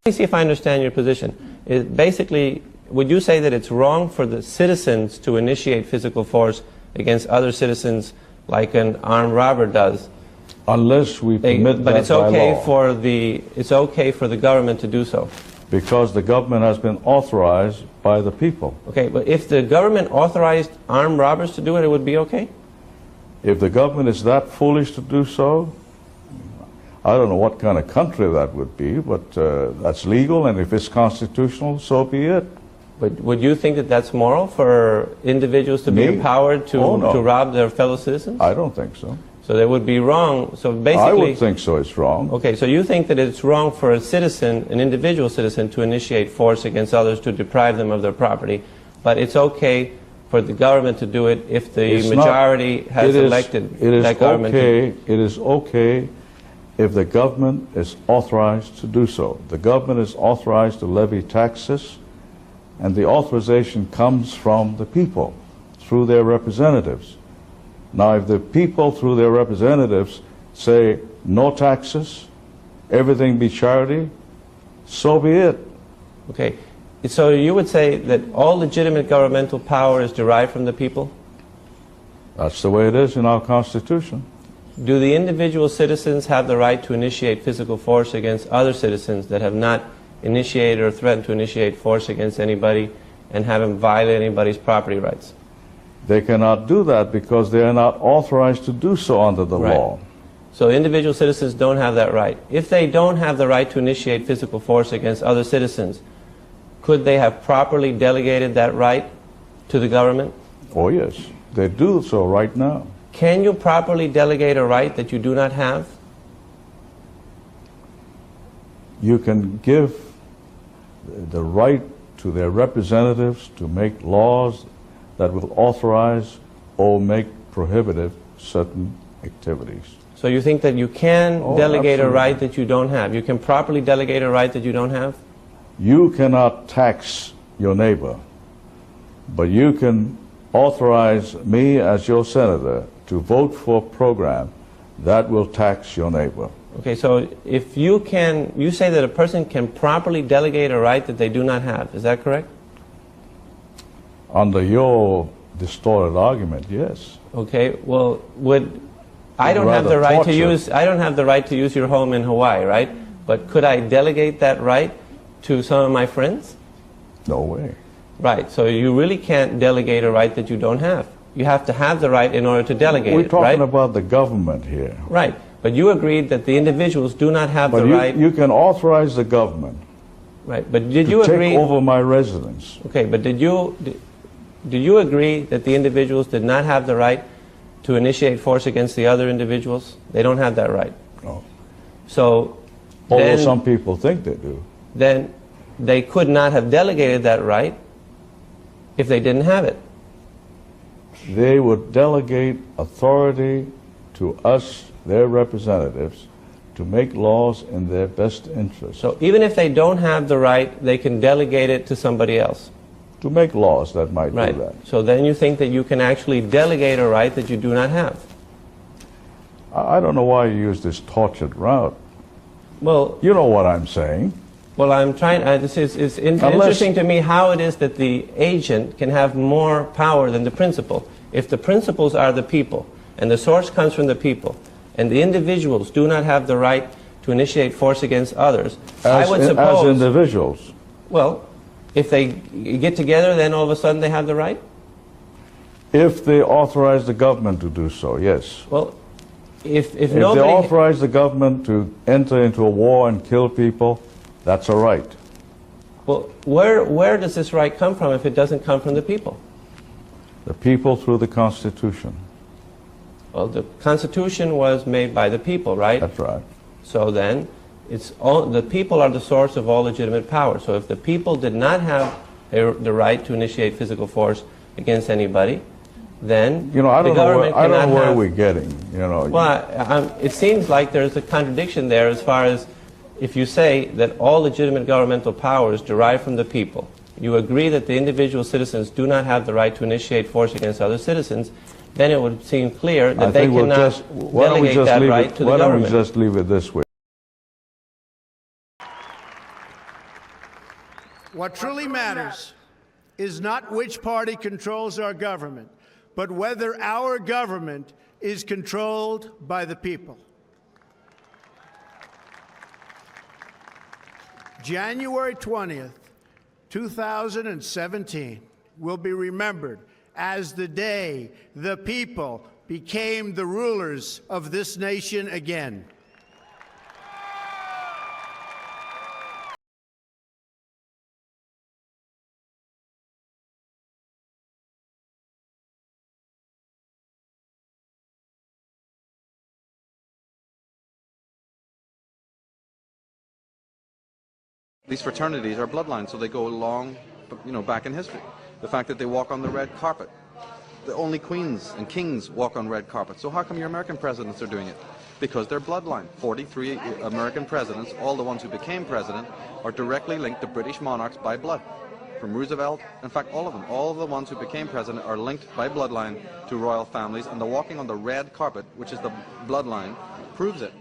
me see if I understand your position. Basically, would you say that it's wrong for the citizens to initiate physical force against other citizens like an armed robber does? Unless we permit but that it's okay by law. it's okay for the government to do so. Because the government has been authorized by the people. Okay, but if the government authorized armed robbers to do it, it would be okay? If the government is that foolish to do so, I don't know what kind of country that would be, but that's legal, and if it's constitutional, so be it. But would you think that that's moral for individuals to be empowered to rob their fellow citizens? I don't think so. So that would be wrong. So basically, I would think so. It's wrong. Okay, so you think that it's wrong for a citizen, an individual citizen, to initiate force against others to deprive them of their property, but it's okay for the government to do it if the majority has elected that government. It is okay if the government is authorized to do so. The government is authorized to levy taxes, and the authorization comes from the people through their representatives. Now, if the people through their representatives say no taxes, everything be charity, so be it. Okay, so you would say that all legitimate governmental power is derived from the people? That's the way it is in our Constitution. Do the individual citizens have the right to initiate physical force against other citizens that have not initiated or threatened to initiate force against anybody and haven't violated anybody's property rights? They cannot do that because they are not authorized to do so under the law. So individual citizens don't have that right. If they don't have the right to initiate physical force against other citizens, could they have properly delegated that right to the government? Oh yes, they do so right now. Can you properly delegate a right that you do not have? You can give the right to their representatives to make laws that will authorize or make prohibitive certain activities. So you think that you can delegate a right that you don't have? You can properly delegate a right that you don't have? You cannot tax your neighbor, but you can authorize me as your senator to vote for a program that will tax your neighbor. Okay, so if you say that a person can properly delegate a right that they do not have, is that correct? Under your distorted argument, yes. Okay, well, I don't have the right to use your home in Hawaii, right? But could I delegate that right to some of my friends? No way. Right, so you really can't delegate a right that you don't have. You have to have the right in order to delegate it, right? We're talking about the government here. Right, but you agreed that the individuals do not have the right. You can authorize the government. Right, but did you agree? To take over my residence. Okay, but do you agree that the individuals did not have the right to initiate force against the other individuals? They don't have that right. No. So, although some people think they do. Then they could not have delegated that right if they didn't have it. They would delegate authority to us, their representatives, to make laws in their best interest. So even if they don't have the right, they can delegate it to somebody else. To make laws that might do that. So then you think that you can actually delegate a right that you do not have. I don't know why you use this tortured route. Well, you know what I'm saying. Well, I'm trying. It's interesting to me how it is that the agent can have more power than the principal. If the principals are the people, and the source comes from the people, and the individuals do not have the right to initiate force against others, I would suppose... As individuals. Well, if they get together, then all of a sudden they have the right? If they authorize the government to do so, yes. Well, if they authorize the government to enter into a war and kill people, that's a right. Well, where does this right come from if it doesn't come from the people? The people through the Constitution. Well, the Constitution was made by the people, right? That's right. So then, the people are the source of all legitimate power. So if the people did not have the right to initiate physical force against anybody, then I don't know where we're getting. Well, it seems like there's a contradiction there as far as if you say that all legitimate governmental powers derive from the people. You agree that the individual citizens do not have the right to initiate force against other citizens, then it would seem clear that they cannot delegate that right to the government. Why don't we just leave it this way? What truly matters is not which party controls our government, but whether our government is controlled by the people. January 20th, 2017 will be remembered as the day the people became the rulers of this nation again. These fraternities are bloodlines, so they go long, back in history. The fact that they walk on the red carpet. The only queens and kings walk on red carpets. So how come your American presidents are doing it? Because they're bloodline. 43 American presidents, all the ones who became president, are directly linked to British monarchs by blood. From Roosevelt, in fact, all of them. All of the ones who became president are linked by bloodline to royal families, and the walking on the red carpet, which is the bloodline, proves it.